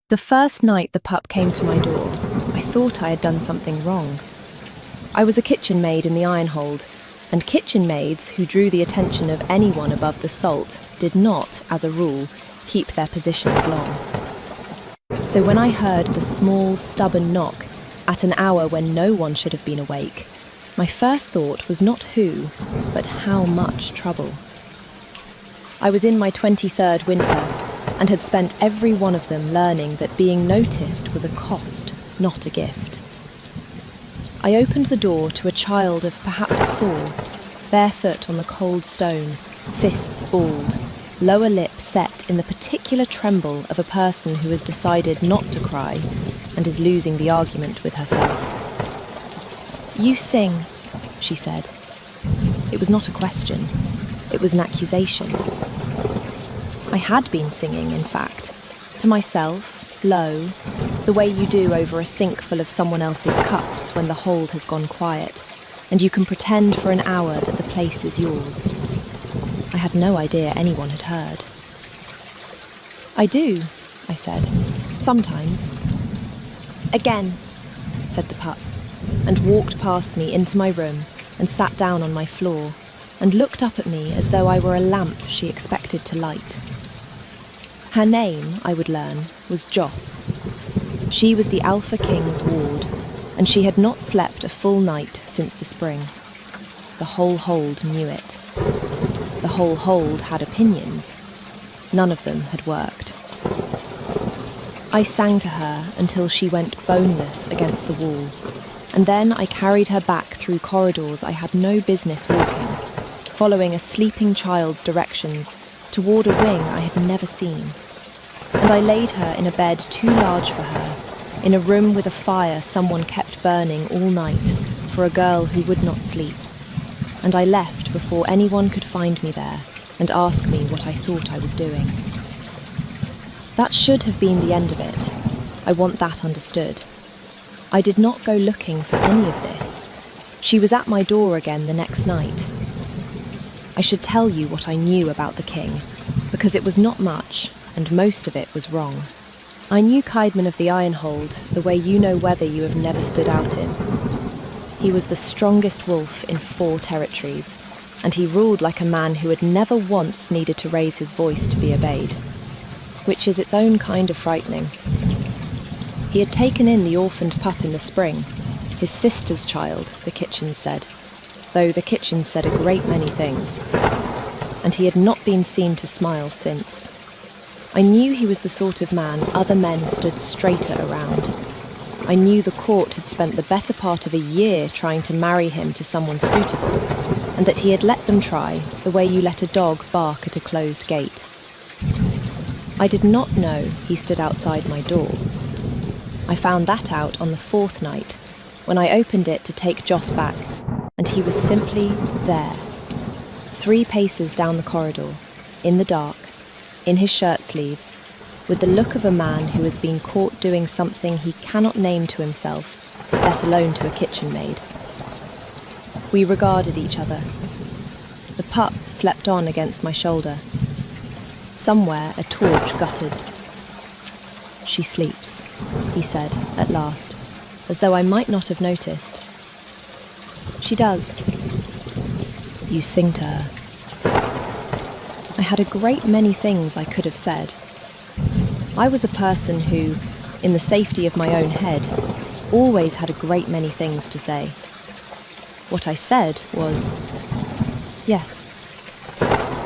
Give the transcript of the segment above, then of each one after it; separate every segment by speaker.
Speaker 1: The first night the pup came to my door, I thought I had done something wrong. I was a kitchen maid in the Ironhold, and kitchen maids who drew the attention of anyone above the salt did not, as a rule, keep their positions long. So when I heard the small, stubborn knock at an hour when no one should have been awake, my first thought was not who, but how much trouble. I was in my 23rd winter, and had spent every one of them learning that being noticed was a cost, not a gift. I opened the door to a child of perhaps 4, barefoot on the cold stone, fists balled, lower lip set in the particular tremble of a person who has decided not to cry and is losing the argument with herself. "You sing," she said. It was not a question, it was an accusation. I had been singing, in fact, to myself, low, the way you do over a sink full of someone else's cups when the hold has gone quiet, and you can pretend for an hour that the place is yours. I had no idea anyone had heard. "I do," I said, "sometimes." "Again," said the pup, and walked past me into my room and sat down on my floor, and looked up at me as though I were a lamp she expected to light. Her name, I would learn, was Joss. She was the Alpha King's ward, and she had not slept a full night since the spring. The whole hold knew it. The whole hold had opinions. None of them had worked. I sang to her until she went boneless against the wall, and then I carried her back through corridors I had no business walking, following a sleeping child's directions toward a wing I had never seen. And I laid her in a bed too large for her, in a room with a fire someone kept burning all night for a girl who would not sleep. And I left before anyone could find me there and ask me what I thought I was doing. That should have been the end of it. I want that understood. I did not go looking for any of this. She was at my door again the next night. I should tell you what I knew about the king, because it was not much, and most of it was wrong. I knew Caedmon of the Ironhold the way you know weather you have never stood out in. He was the strongest wolf in 4 territories, and he ruled like a man who had never once needed to raise his voice to be obeyed, which is its own kind of frightening. He had taken in the orphaned pup in the spring, his sister's child, the Kitchens said, though the Kitchens said a great many things, and he had not been seen to smile since. I knew he was the sort of man other men stood straighter around. I knew the court had spent the better part of a year trying to marry him to someone suitable, and that he had let them try the way you let a dog bark at a closed gate. I did not know he stood outside my door. I found that out on the 4th night, when I opened it to take Joss back, and he was simply there, 3 paces down the corridor, in the dark, in his shirt sleeves, with the look of a man who has been caught doing something he cannot name to himself, let alone to a kitchen maid. We regarded each other. The pup slept on against my shoulder. Somewhere a torch guttered. "She sleeps," he said, at last, as though I might not have noticed. "She does. You sing to her." I had a great many things I could have said. I was a person who, in the safety of my own head, always had a great many things to say. What I said was, "Yes."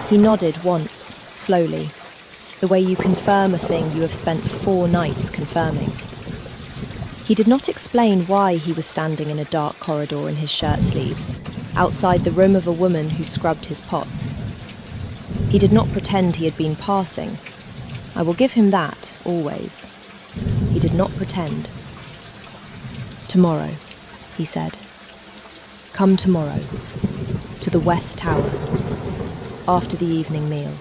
Speaker 1: He nodded once, slowly, the way you confirm a thing you have spent 4 nights confirming. He did not explain why he was standing in a dark corridor in his shirt sleeves, outside the room of a woman who scrubbed his pots. He did not pretend he had been passing. I will give him that, always. He did not pretend. "Tomorrow," he said. "Come tomorrow, to the West Tower, after the evening meal."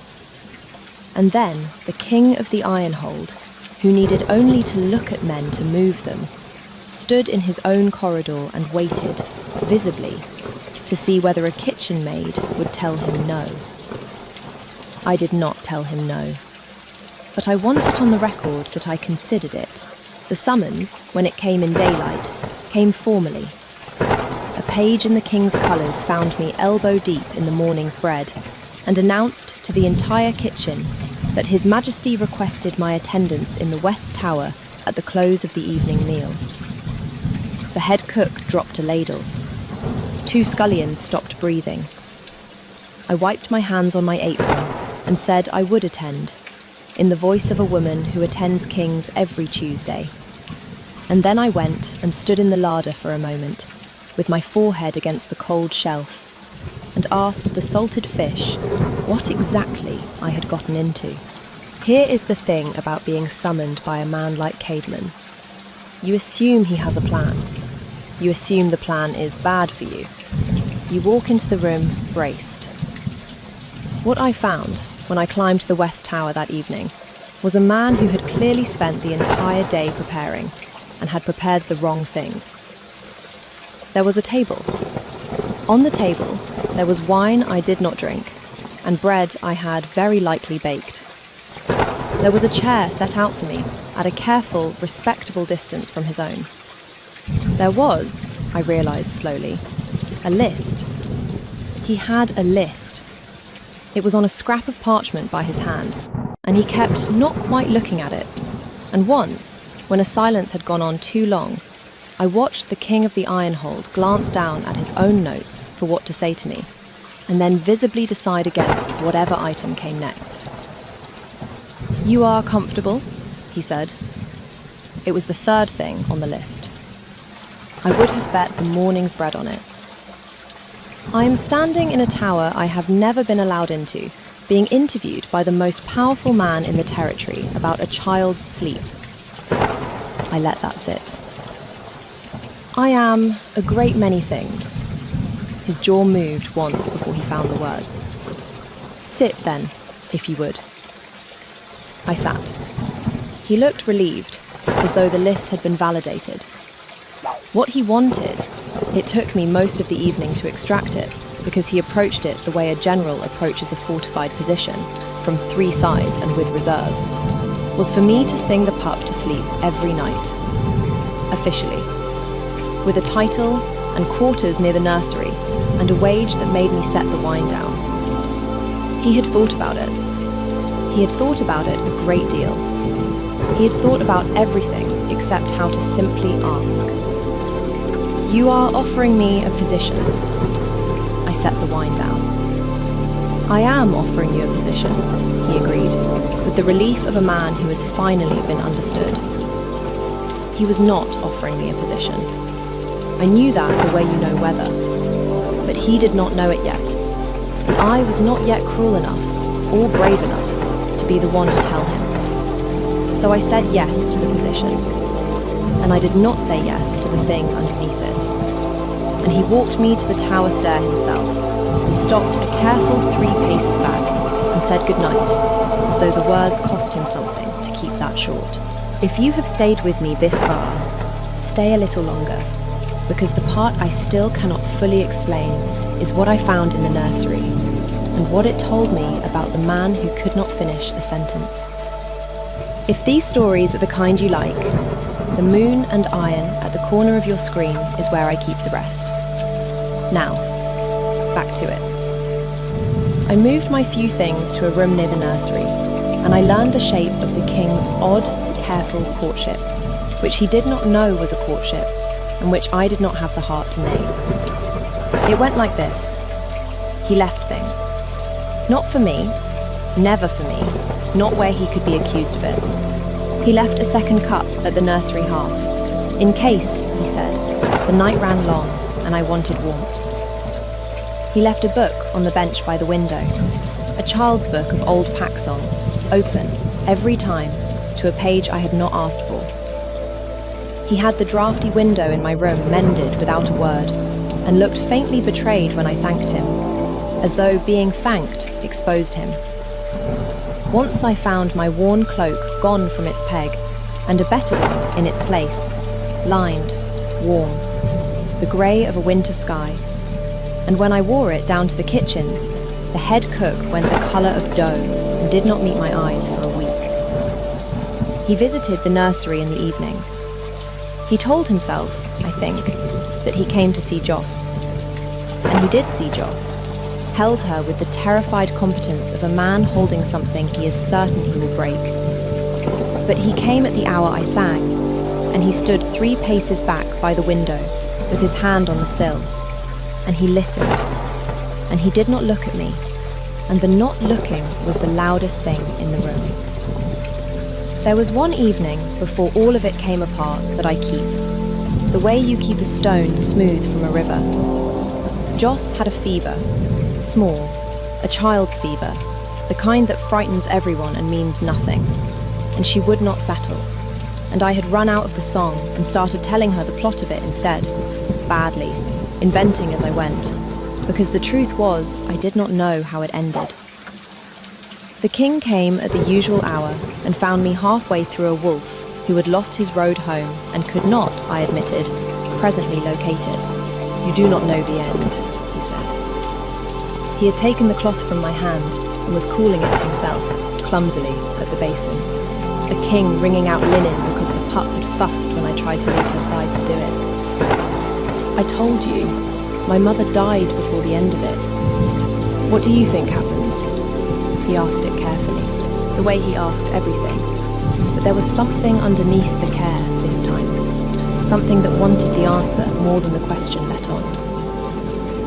Speaker 1: And then the king of the Ironhold, who needed only to look at men to move them, stood in his own corridor and waited, visibly, to see whether a kitchen maid would tell him no. I did not tell him no. but I want it on the record that I considered it. The summons, when it came in daylight, came formally. A page in the king's colours found me elbow deep in the morning's bread and announced to the entire kitchen that His Majesty requested my attendance in the West Tower at the close of the evening meal. The head cook dropped a ladle. 2 scullions stopped breathing. I wiped my hands on my apron and said I would attend, in the voice of a woman who attends kings every Tuesday. And then I went and stood in the larder for a moment, with my forehead against the cold shelf, and asked the salted fish what exactly I had gotten into. Here is the thing about being summoned by a man like Caedmon. You assume he has a plan. You assume the plan is bad for you. You walk into the room braced. What I found when I climbed the West Tower that evening was a man who had clearly spent the entire day preparing and had prepared the wrong things. There was a table. On the table, there was wine I did not drink, and bread I had very likely baked. There was a chair set out for me at a careful, respectable distance from his own. There was, I realised slowly, a list. He had a list. It was on a scrap of parchment by his hand, and he kept not quite looking at it. And once, when a silence had gone on too long, I watched the King of the Ironhold glance down at his own notes for what to say to me, and then visibly decide against whatever item came next. "You are comfortable?" he said. It was the 3rd thing on the list. I would have bet the morning's bread on it. "I am standing in a tower I have never been allowed into, being interviewed by the most powerful man in the territory about a child's sleep." I let that sit. "I am a great many things." His jaw moved once before he found the words. "Sit, then, if you would." I sat. He looked relieved, as though the list had been validated. What he wanted, it took me most of the evening to extract it, because he approached it the way a general approaches a fortified position, from 3 sides and with reserves, was for me to sing the pup to sleep every night. Officially. With a title and quarters near the nursery, and a wage that made me set the wine down. He had thought about it. He had thought about it a great deal. He had thought about everything except how to simply ask. "You are offering me a position." I set the wine down. "I am offering you a position," he agreed, with the relief of a man who has finally been understood. He was not offering me a position. I knew that the way you know weather. But he did not know it yet. And I was not yet cruel enough, or brave enough, to be the one to tell him. So I said yes to the position. And I did not say yes to the thing underneath it. And he walked me to the tower stair himself, and stopped a careful 3 paces back, and said goodnight, as though the words cost him something to keep that short. If you have stayed with me this far, stay a little longer, because the part I still cannot fully explain is what I found in the nursery, and what it told me about the man who could not finish a sentence. If these stories are the kind you like, the moon and iron at the corner of your screen is where I keep the rest. Now, back to it. I moved my few things to a room near the nursery, and I learned the shape of the king's odd, careful courtship, which he did not know was a courtship, and which I did not have the heart to name. It went like this. He left things. Not for me, never for me, not where he could be accused of it. He left a second cup at the nursery hearth. In case, he said, the night ran long and I wanted warmth. He left a book on the bench by the window, a child's book of old pack songs, open, every time, to a page I had not asked for. He had the draughty window in my room mended without a word, and looked faintly betrayed when I thanked him, as though being thanked exposed him. Once I found my worn cloak gone from its peg, and a better one in its place, lined, warm, the grey of a winter sky. And when I wore it down to the kitchens, the head cook went the colour of dough and did not meet my eyes for a week. He visited the nursery in the evenings. He told himself, I think, that he came to see Joss. And he did see Joss, held her with the terrified competence of a man holding something he is certain he will break. But he came at the hour I sang, and he stood 3 paces back by the window, with his hand on the sill, and he listened, and he did not look at me, and the not looking was the loudest thing in the room. There was one evening before all of it came apart that I keep, the way you keep a stone smooth from a river. Joss had a fever, small, a child's fever, the kind that frightens everyone and means nothing, and she would not settle. And I had run out of the song and started telling her the plot of it instead, badly, inventing as I went, because the truth was I did not know how it ended. The king came at the usual hour and found me halfway through a wolf who had lost his road home and could not, I admitted, presently locate it. "You do not know the end," he said. He had taken the cloth from my hand and was cooling it himself, clumsily, at the basin. A king wringing out linen because the pup had fussed when I tried to leave her side to do it. "I told you, my mother died before the end of it. What do you think happens?" He asked it carefully, the way he asked everything. But there was something underneath the care this time, something that wanted the answer more than the question let on.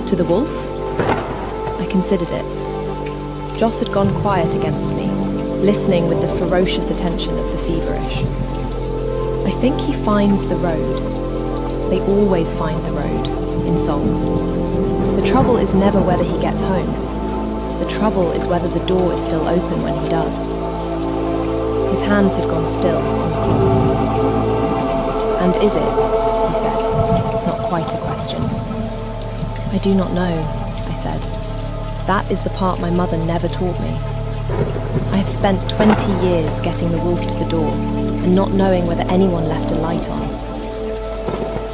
Speaker 1: "To the wolf?" I considered it. Joss had gone quiet against me, listening with the ferocious attention of the feverish. "I think he finds the road. They always find the road, in songs. The trouble is never whether he gets home. The trouble is whether the door is still open when he does." His hands had gone still on the cloth. "And is it?" he said, not quite a question. "I do not know," I said. "That is the part my mother never taught me. I have spent 20 years getting the wolf to the door and not knowing whether anyone left a light on."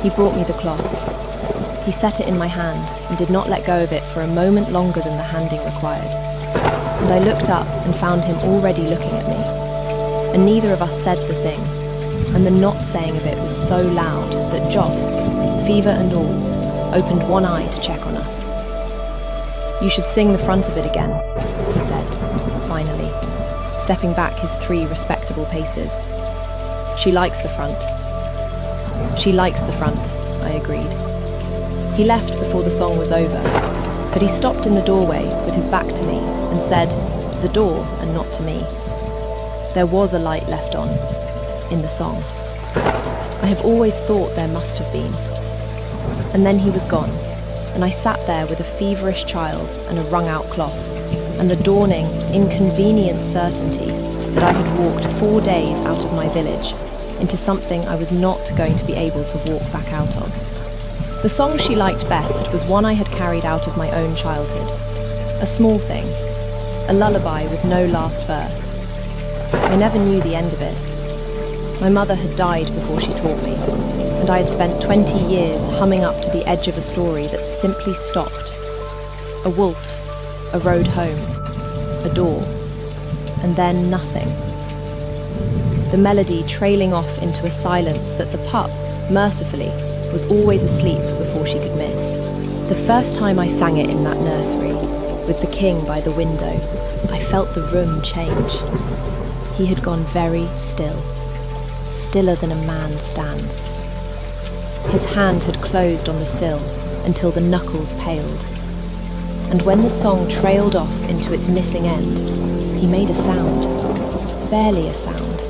Speaker 1: He brought me the cloth. He set it in my hand and did not let go of it for a moment longer than the handing required. And I looked up and found him already looking at me. And neither of us said the thing, and the not saying of it was so loud that Joss, fever and all, opened one eye to check on us. "You should sing the front of it again," he said, finally, stepping back his 3 respectable paces. "She likes the front." "She likes the front," I agreed. He left before the song was over, but he stopped in the doorway with his back to me and said, to the door and not to me, "There was a light left on, in the song. I have always thought there must have been." And then he was gone, and I sat there with a feverish child and a wrung-out cloth, and the dawning, inconvenient certainty that I had walked 4 days out of my village into something I was not going to be able to walk back out of. The song she liked best was one I had carried out of my own childhood. A small thing, a lullaby with no last verse. I never knew the end of it. My mother had died before she taught me, and I had spent 20 years humming up to the edge of a story that simply stopped. A wolf, a road home, a door, and then nothing. The melody trailing off into a silence that the pup, mercifully, was always asleep before she could miss. The first time I sang it in that nursery, with the king by the window, I felt the room change. He had gone very still, stiller than a man stands. His hand had closed on the sill until the knuckles paled. And when the song trailed off into its missing end, he made a sound, barely a sound,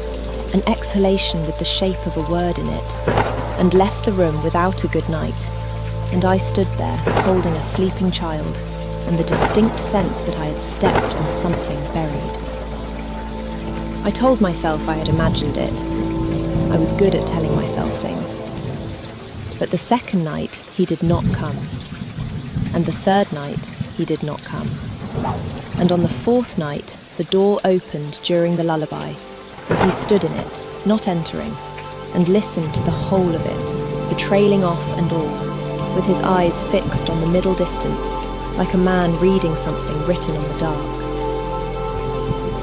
Speaker 1: an exhalation with the shape of a word in it, and left the room without a good night, and I stood there holding a sleeping child and the distinct sense that I had stepped on something buried. I told myself I had imagined it. I was good at telling myself things. But the second night he did not come, and the third night he did not come, and on the 4th night the door opened during the lullaby, and he stood in it, not entering, and listened to the whole of it, the trailing off and all, with his eyes fixed on the middle distance, like a man reading something written in the dark.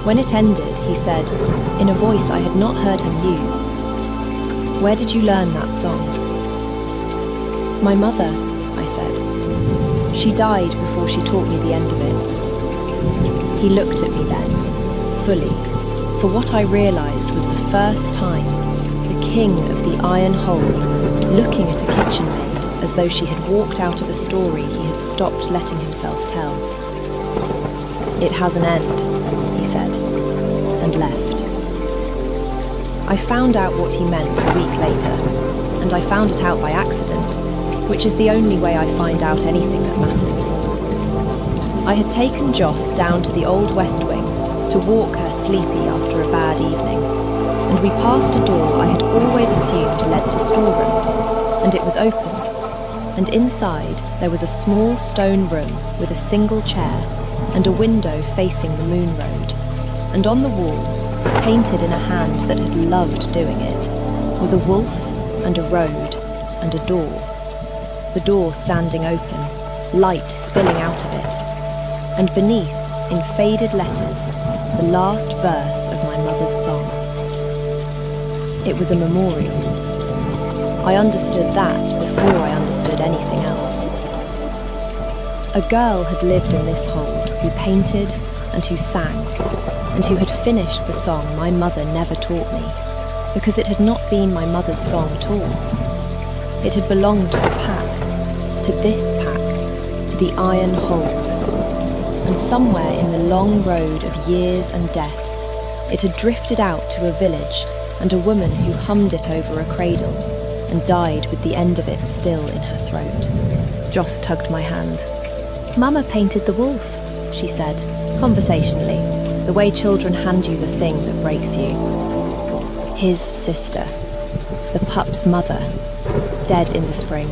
Speaker 1: When it ended, he said, in a voice I had not heard him use, "Where did you learn that song?" "My mother," I said. "She died before she taught me the end of it." He looked at me then, fully, for what I realised was the first time the king of the Iron Hold looking at a kitchen maid as though she had walked out of a story he had stopped letting himself tell. "It has an end," he said, and left. I found out what he meant a week later, and I found it out by accident, which is the only way I find out anything that matters. I had taken Joss down to the old West Wing to walk her sleepy after a bad evening, and we passed a door I had always assumed led to storerooms, and it was open, and inside there was a small stone room with a single chair and a window facing the moon road, and on the wall, painted in a hand that had loved doing it, was a wolf and a road and a door. The door standing open, light spilling out of it, and beneath, in faded letters, the last verse of my mother's song. It was a memorial. I understood that before I understood anything else. A girl had lived in this hold who painted and who sang, and who had finished the song my mother never taught me, because it had not been my mother's song at all. It had belonged to the pack, to this pack, to the Iron Hold. And somewhere in the long road of years and deaths, it had drifted out to a village and a woman who hummed it over a cradle and died with the end of it still in her throat. Joss tugged my hand. "Mama painted the wolf," she said, conversationally, the way children hand you the thing that breaks you. His sister, the pup's mother, dead in the spring.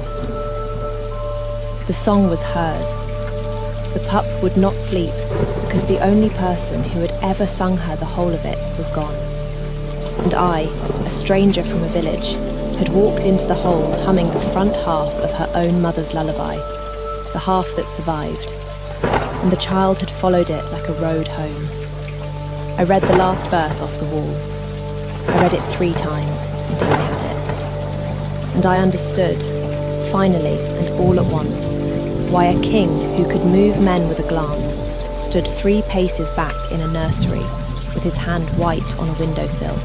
Speaker 1: The song was hers. The pup would not sleep because the only person who had ever sung her the whole of it was gone. And I, a stranger from a village, had walked into the hold humming the front half of her own mother's lullaby, the half that survived, and the child had followed it like a road home. I read the last verse off the wall. I read it 3 times until I had it. And I understood, finally and all at once, why a king who could move men with a glance stood 3 paces back in a nursery with his hand white on a windowsill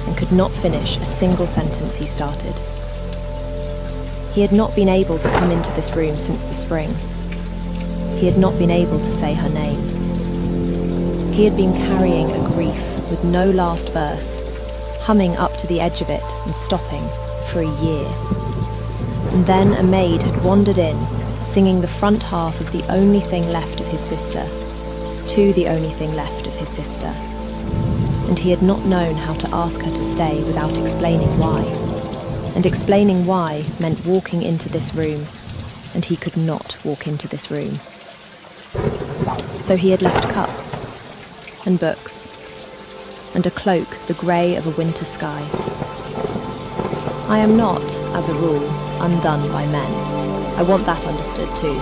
Speaker 1: and could not finish a single sentence he started. He had not been able to come into this room since the spring. He had not been able to say her name. He had been carrying a grief with no last verse, humming up to the edge of it and stopping for a year. And then a maid had wandered in, singing the front half of the only thing left of his sister, to the only thing left of his sister. And he had not known how to ask her to stay without explaining why. And explaining why meant walking into this room, and he could not walk into this room. So he had left cups, and books, and a cloak the grey of a winter sky. I am not, as a rule, undone by men. I want that understood too.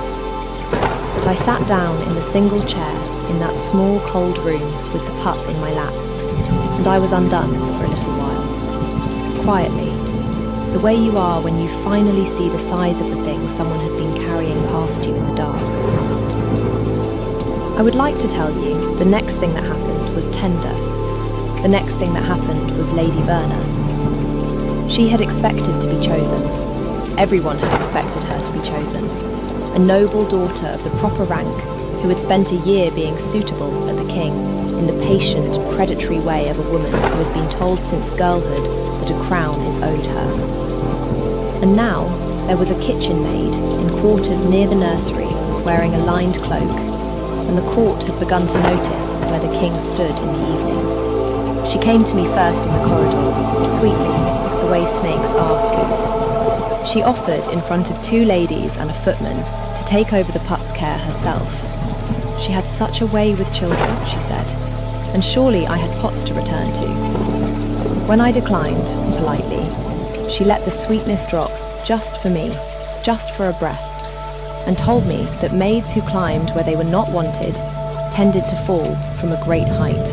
Speaker 1: But I sat down in the single chair in that small cold room with the pup in my lap, and I was undone for a little while. Quietly, the way you are when you finally see the size of the thing someone has been carrying past you in the dark. I would like to tell you the next thing that happened was tender. The next thing that happened was Lady Verna. She had expected to be chosen. Everyone had expected her to be chosen. A noble daughter of the proper rank who had spent a year being suitable at the king in the patient, predatory way of a woman who has been told since girlhood that a crown is owed her. And now there was a kitchen maid in quarters near the nursery wearing a lined cloak, and the court had begun to notice where the king stood in the evenings. She came to me first in the corridor, sweetly, the way snakes are sweet. She offered in front of 2 ladies and a footman to take over the pup's care herself. She had such a way with children, she said, and surely I had pots to return to. When I declined, politely, she let the sweetness drop just for me, just for a breath, and told me that maids who climbed where they were not wanted tended to fall from a great height.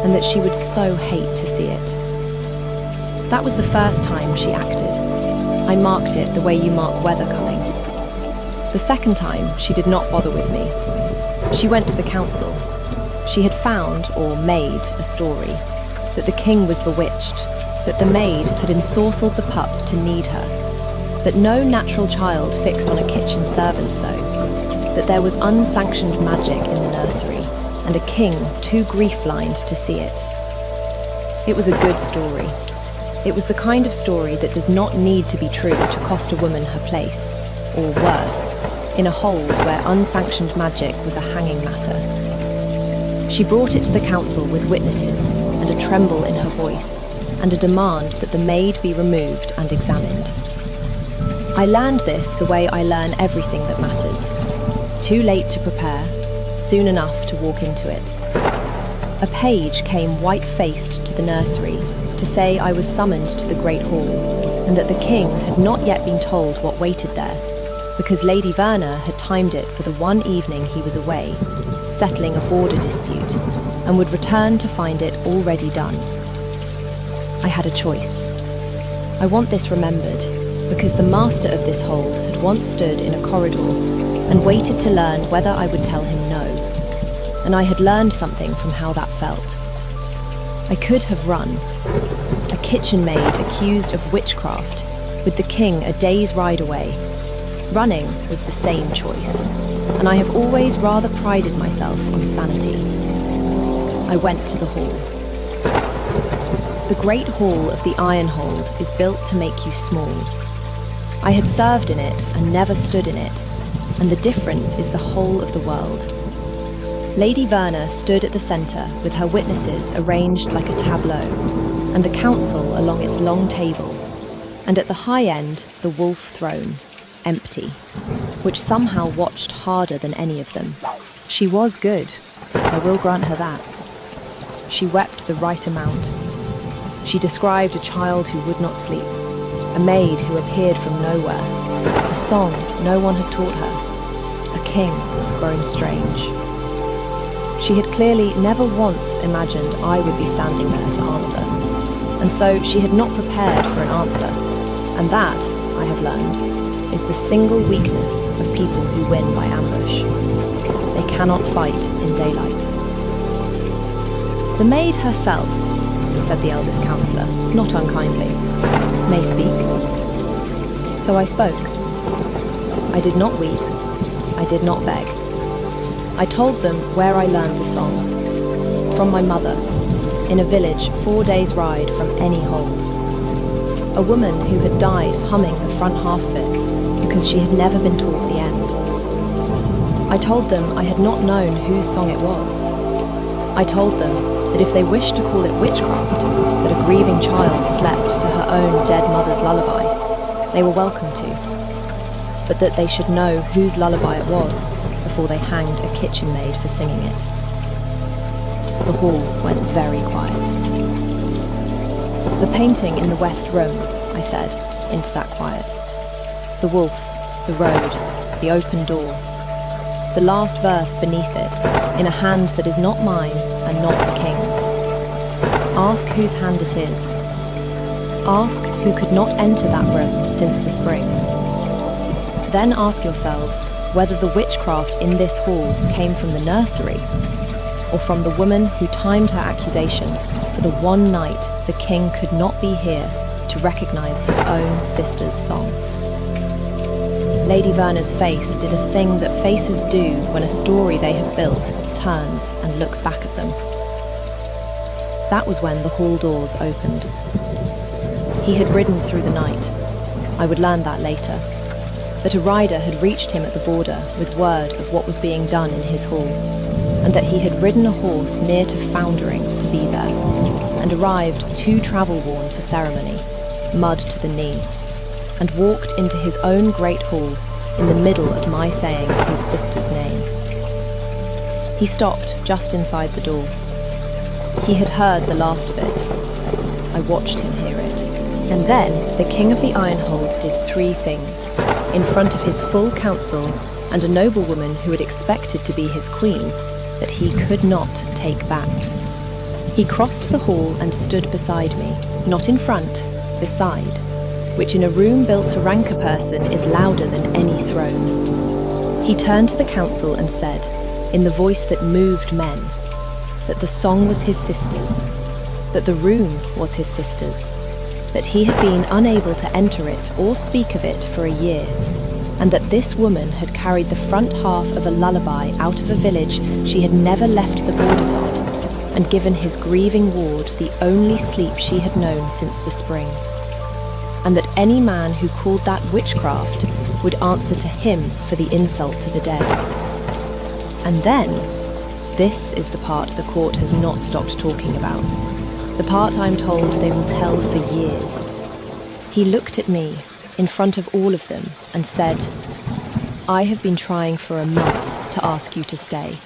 Speaker 1: and that she would so hate to see it. That was the first time she acted. I marked it the way you mark weather coming. The second time, she did not bother with me. She went to the council. She had found, or made, a story, that the king was bewitched, that the maid had ensorcelled the pup to knead her, that no natural child fixed on a kitchen servant so, that there was unsanctioned magic in the nursery, and a king too grief-blind to see it. It was a good story. It was the kind of story that does not need to be true to cost a woman her place, or worse, in a hold where unsanctioned magic was a hanging matter. She brought it to the council with witnesses, and a tremble in her voice, and a demand that the maid be removed and examined. I learned this the way I learn everything that matters. Too late to prepare, soon enough to walk into it. A page came white-faced to the nursery to say I was summoned to the Great Hall, and that the king had not yet been told what waited there, because Lady Verna had timed it for the one evening he was away, settling a border dispute, and would return to find it already done. I had a choice. I want this remembered, because the master of this hold had once stood in a corridor and waited to learn whether I would tell him no, and I had learned something from how that felt. I could have run. A kitchen maid accused of witchcraft, with the king a day's ride away. Running was the same choice, and I have always rather prided myself on sanity. I went to the hall. The Great Hall of the Ironhold is built to make you small. I had served in it and never stood in it, and the difference is the whole of the world. Lady Verna stood at the centre with her witnesses arranged like a tableau, and the council along its long table, and at the high end the wolf throne, empty, which somehow watched harder than any of them. She was good, I will grant her that. She wept the right amount. She described a child who would not sleep, a maid who appeared from nowhere, a song no one had taught her, a king grown strange. She had clearly never once imagined I would be standing there to answer, and so she had not prepared for an answer, and that, I have learned, is the single weakness of people who win by ambush. They cannot fight in daylight. The maid herself, said the eldest councillor, not unkindly, may speak. So I spoke. I did not weep. I did not beg. I told them where I learned the song. From my mother, in a village 4 days' ride from any hold. A woman who had died humming the front half of it because she had never been taught the end. I told them I had not known whose song it was. I told them that if they wished to call it witchcraft, that a grieving child slept to her own dead mother's lullaby, they were welcome to, but that they should know whose lullaby it was before they hanged a kitchen maid for singing it. The hall went very quiet. The painting in the west room, I said, into that quiet. The wolf, the road, the open door. The last verse beneath it, in a hand that is not mine and not the king's. Ask whose hand it is. Ask who could not enter that room since the spring. Then ask yourselves whether the witchcraft in this hall came from the nursery, or from the woman who timed her accusation for the one night the king could not be here to recognise his own sister's song. Lady Verna's face did a thing that faces do when a story they have built turns and looks back at them. That was when the hall doors opened. He had ridden through the night. I would learn that later. That a rider had reached him at the border with word of what was being done in his hall, and that he had ridden a horse near to foundering to be there, and arrived too travel-worn for ceremony, mud to the knee, and walked into his own great hall in the middle of my saying his sister's name. He stopped just inside the door. He had heard the last of it. I watched him hear it. And then the king of the Ironhold did 3 things, in front of his full council and a noblewoman who had expected to be his queen, that he could not take back. He crossed the hall and stood beside me, not in front, beside, which in a room built to rank a person is louder than any throne. He turned to the council and said, in the voice that moved men, that the song was his sister's, that the room was his sister's, that he had been unable to enter it or speak of it for a year, and that this woman had carried the front half of a lullaby out of a village she had never left the borders of, and given his grieving ward the only sleep she had known since the spring, and that any man who called that witchcraft would answer to him for the insult to the dead. And then, this is the part the court has not stopped talking about, the part I'm told they will tell for years. He looked at me, in front of all of them, and said, I have been trying for a month to ask you to stay,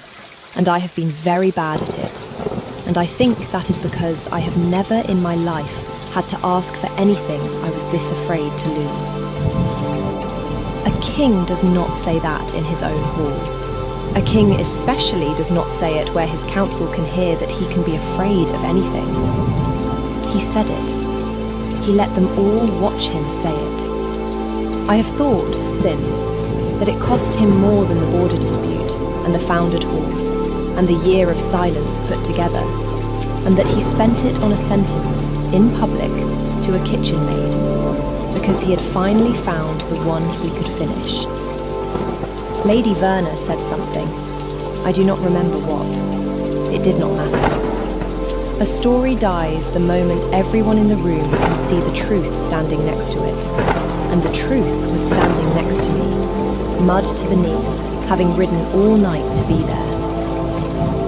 Speaker 1: and I have been very bad at it, and I think that is because I have never in my life had to ask for anything I was this afraid to lose. A king does not say that in his own hall. A king especially does not say it where his council can hear that he can be afraid of anything. He said it. He let them all watch him say it. I have thought, since, that it cost him more than the border dispute and the foundered horse and the year of silence put together, and that he spent it on a sentence, in public, to a kitchen maid, because he had finally found the one he could finish. Lady Verna said something. I do not remember what. It did not matter. A story dies the moment everyone in the room can see the truth standing next to it. And the truth was standing next to me, mud to the knee, having ridden all night to be there.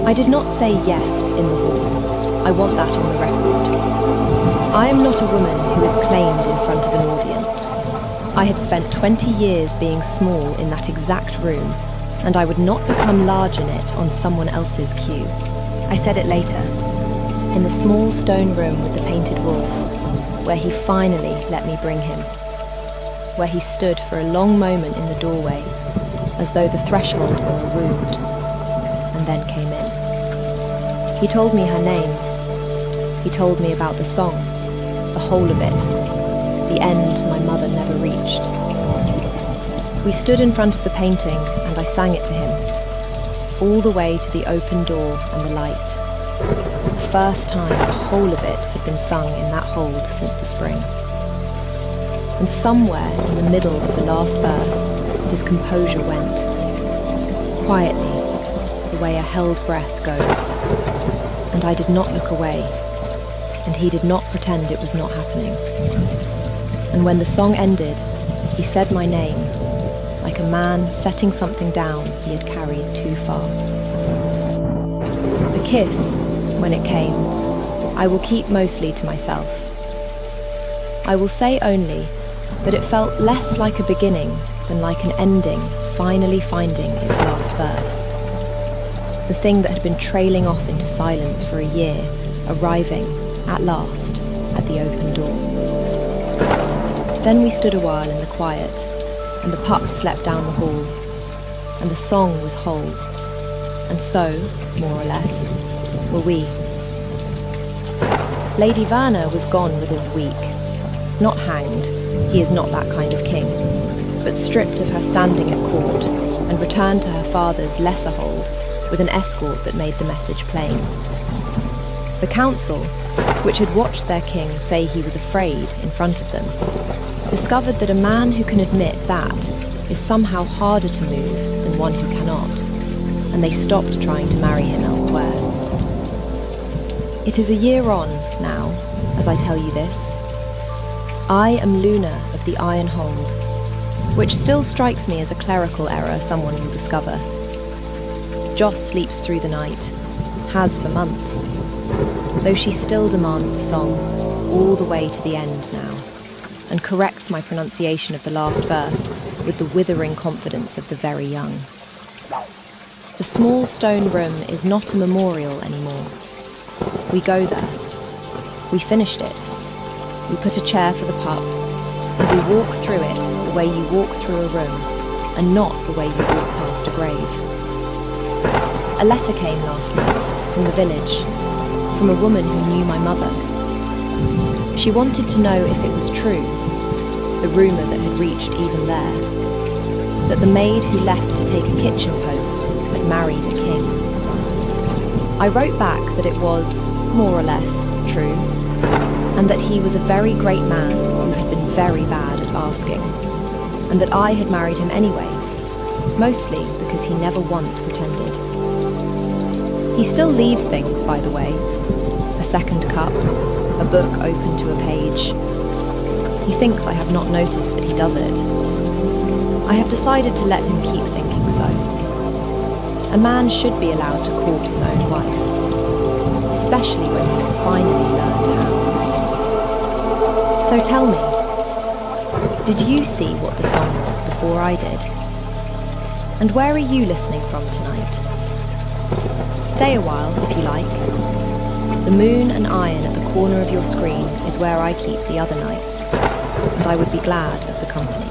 Speaker 1: I did not say yes in the hall. I want that on the record. I am not a woman who is claimed in front of an audience. I had spent 20 years being small in that exact room, and I would not become large in it on someone else's cue. I said it later, in the small stone room with the painted wolf, where he finally let me bring him, where he stood for a long moment in the doorway, as though the threshold were a wound, and then came in. He told me her name. He told me about the song, the whole of it, the end my mother never reached. We stood in front of the painting and I sang it to him, all the way to the open door and the light. The first time the whole of it had been sung in that hold since the spring. And somewhere in the middle of the last verse, his composure went, quietly, the way a held breath goes. And I did not look away, and he did not pretend it was not happening. And when the song ended, he said my name, like a man setting something down he had carried too far. The kiss, when it came, I will keep mostly to myself. I will say only that it felt less like a beginning than like an ending finally finding its last verse. The thing that had been trailing off into silence for a year, arriving, at last, at the open door. Then we stood a while in the quiet, and the pup slept down the hall, and the song was whole, and so, more or less, were we. Lady Verna was gone within a week, not hanged, he is not that kind of king, but stripped of her standing at court, and returned to her father's lesser hold with an escort that made the message plain. The council, which had watched their king say he was afraid in front of them, discovered that a man who can admit that is somehow harder to move than one who cannot, and they stopped trying to marry him elsewhere. It is a year on, now, as I tell you this. I am Luna of the Iron Hold, which still strikes me as a clerical error someone will discover. Joss sleeps through the night, has for months, though she still demands the song, all the way to the end now, and corrects my pronunciation of the last verse with the withering confidence of the very young. The small stone room is not a memorial anymore. We go there. We finished it. We put a chair for the pup, and we walk through it the way you walk through a room, and not the way you walk past a grave. A letter came last month from the village, from a woman who knew my mother. She wanted to know if it was true, the rumour that had reached even there, that the maid who left to take a kitchen post had married a king. I wrote back that it was, more or less, true, and that he was a very great man who had been very bad at asking, and that I had married him anyway, mostly because he never once pretended. He still leaves things, by the way. A second cup, a book open to a page. He thinks I have not noticed that he does it. I have decided to let him keep thinking so. A man should be allowed to court his own wife, especially when he has finally learned how. So tell me, did you see what the song was before I did? And where are you listening from tonight? Stay a while, if you like. The moon and iron at the corner of your screen is where I keep the other nights, and I would be glad of the company.